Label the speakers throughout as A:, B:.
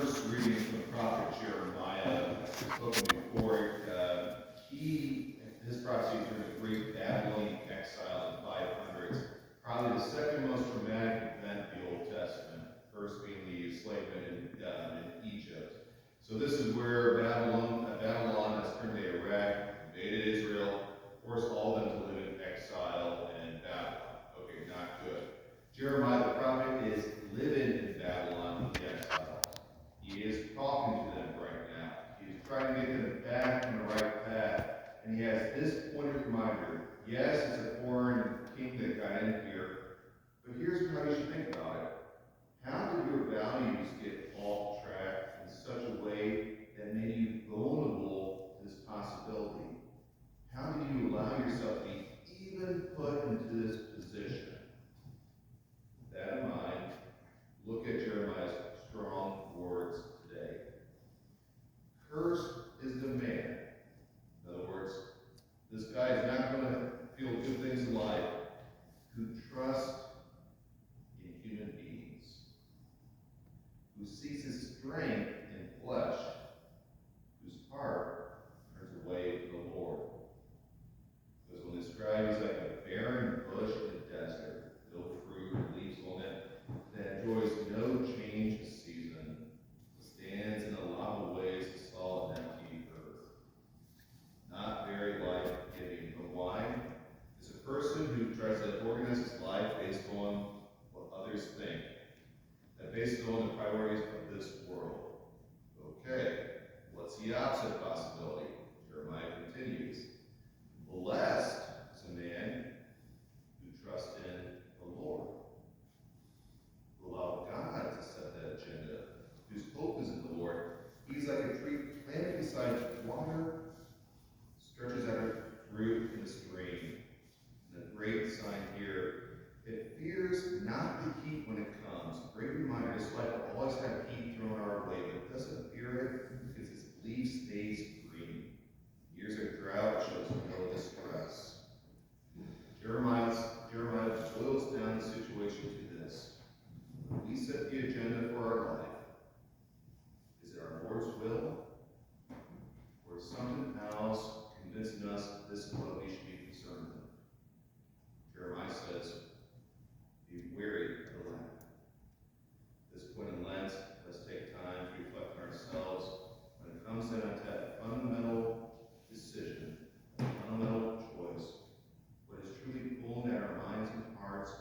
A: first reading from the prophet Jeremiah, spoken before. His prophecy is during the Great Babylonian exile in 500s, probably the second most dramatic event in the Old Testament, first being the enslavement in Egypt. So this is where Babylon, that's currently Iraq, invaded Israel, forced all of them to live in exile and Babylon. Okay, not good. Jeremiah the prophet is living in Babylon in the exile. He is talking to them right now. He is trying to get them back on the right path. And he has this pointed reminder. Yes, it's a foreign king that got in here, but here's how you should think about it. How did your values get off track in such a way that made you vulnerable to this possibility? How did you allow yourself to be even put into this position? With that in mind, look at Jeremiah's strong words today. Cursed is the man. In other words, this guy is not going to feel good things in life who trusts in human beings, who sees his strength in flesh, whose heart turns away from the Lord. Because when described, he's like a barren bush in the desert, no fruit or leaves on it, that enjoys no change of season, stands in a lot of ways a solid and empty earth. Not very life-giving. But why? It's a person who tries to organize his life based on what others think, and based on the priorities of this world. Okay, what's the opposite possibility? Jeremiah continues. Blessed is a man who trusts in the Lord, who allow God to set that agenda, whose hope is in the Lord. He's like a tree planted beside water, stretches out its fruit in the stream. And a great sign here, it fears not the heat when it comes. A great reminder, this life will always have heat thrown our way, but it doesn't fear it because its leaf stays green. Years of drought shows no distress. Jeremiah boils down the situation to this. We set the agenda for our life. Is it our Lord's will? Or something else convincing us that this is what we should be concerned with? Jeremiah says, be weary of the Lent. This point in Lent, let's take time to reflect on ourselves when it comes down to that fundamental decision, a fundamental choice. What is truly pulling at our minds and hearts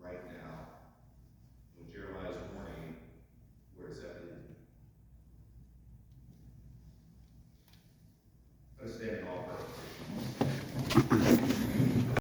A: right now? When Jeremiah is warning, where does that lead? Let's stand off.